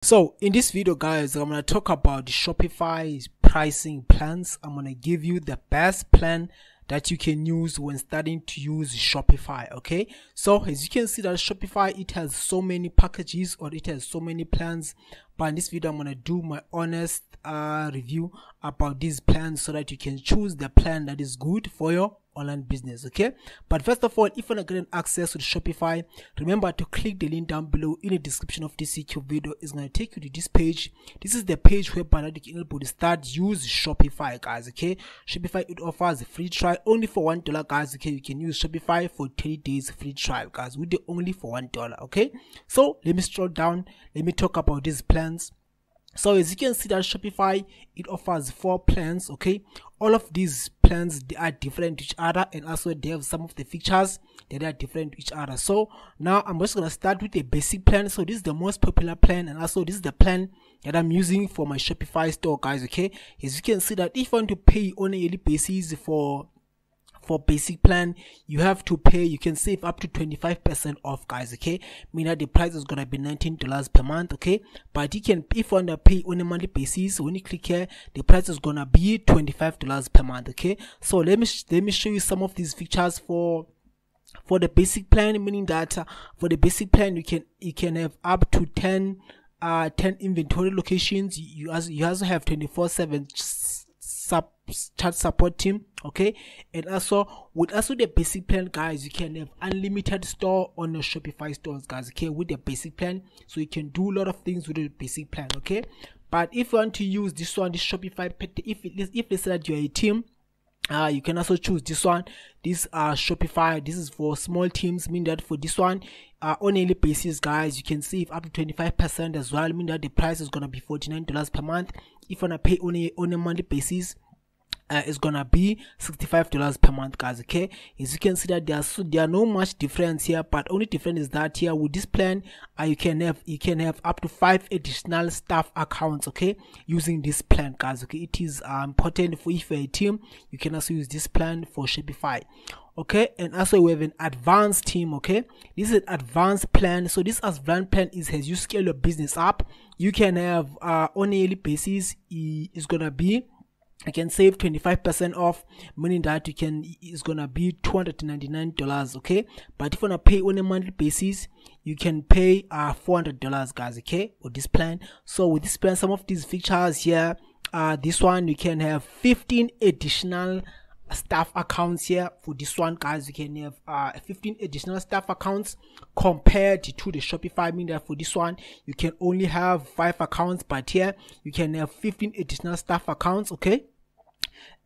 So in this video guys, I'm going to talk about the Shopify pricing plans. I'm going to give you the best plan that you can use when starting to use Shopify. Okay, so as you can see that Shopify, it has so many packages or it has so many plans, but in this video I'm going to do my honest review about these plans so that you can choose the plan that is good for your online business. Okay, but first of all, if you want to get access to the Shopify, remember to click the link down below in the description of this YouTube video. It's going to take you to this page. This is the page where you can able to start use Shopify, guys. Okay, Shopify, it offers a free trial only for $1, guys. Okay, you can use Shopify for 30 days free trial, guys, with the only for $1. Okay, so let me scroll down, let me talk about these plans. So as you can see that Shopify, it offers 4 plans. Okay, all of these plans, they are different to each other, and also they have some of the features that are different to each other. So now I'm just going to start with a basic plan. So this is the most popular plan, and also this is the plan that I'm using for my Shopify store, guys. Okay, as you can see that if you want to pay on a yearly basis for basic plan, you have to pay, you can save up to 25% off, guys. Okay, meaning that the price is gonna be $19 per month. Okay, but you can, if you want to pay on a monthly basis, when you click here, the price is gonna be $25 per month. Okay, so let me show you some of these features for the basic plan, meaning that for the basic plan you can have up to 10 inventory locations. You also have 24/7 chat support team. Okay, and also with the basic plan, guys, you can have unlimited store on your Shopify stores, guys. Okay, with the basic plan, so you can do a lot of things with the basic plan. Okay, but if you want to use this one, this Shopify, if they say that you're a team, you can also choose this one. This Shopify, this is for small teams, mean that for this one, on a yearly basis, guys, you can save up to 25% as well, mean that the price is gonna be $49 per month. If you wanna pay on a monthly basis, it's gonna be $65 per month, guys. Okay, as you can see that there are no much difference here, but only difference is that here with this plan, you can have up to 5 additional staff accounts. Okay, using this plan, guys. Okay, it is important for if you're a team, you can also use this plan for Shopify. Okay, and also we have an advanced team. Okay, this is an advanced plan. So this advanced plan is as you scale your business up, you can have on a yearly basis, is gonna be, I can save 25% off, meaning that it's gonna be $299. Okay, but if you wanna pay on a monthly basis, you can pay $400, guys. Okay, with this plan. So with this plan, some of these features here, this one, you can have 15 additional staff accounts here. For this one, guys, you can have 15 additional staff accounts compared to the Shopify, meaning that for this one you can only have 5 accounts, but here you can have 15 additional staff accounts. Okay,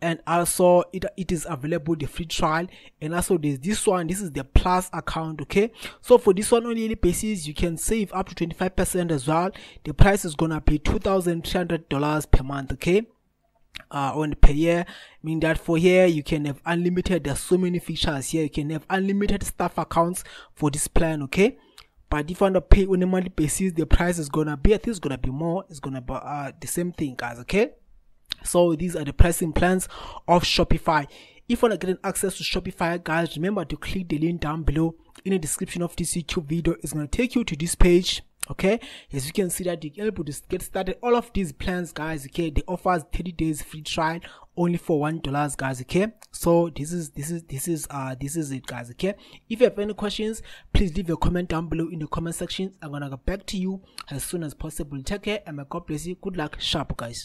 and also it is available the free trial, and also there's this one, this is the plus account. Okay, so for this one on a yearly basis, you can save up to 25% as well. The price is gonna be $2,300 per month. Okay, on per year, mean that for here you can have unlimited. There's so many features here. You can have unlimited staff accounts for this plan. Okay, but if you want to pay on a monthly basis, the price is gonna be, I think it's gonna be more, it's gonna be the same thing, guys. Okay, so these are the pricing plans of Shopify. If you want to get access to Shopify, guys, remember to click the link down below in the description of this YouTube video. It's going to take you to this page. Okay, as you can see that you can able to get started. All of these plans, guys, okay, they offer 30 days free trial only for $1, guys. Okay, so this is it, guys. Okay, if you have any questions, please leave your comment down below in the comment section. I'm gonna get back to you as soon as possible. Take care, and may God bless you. Good luck, sharp, guys.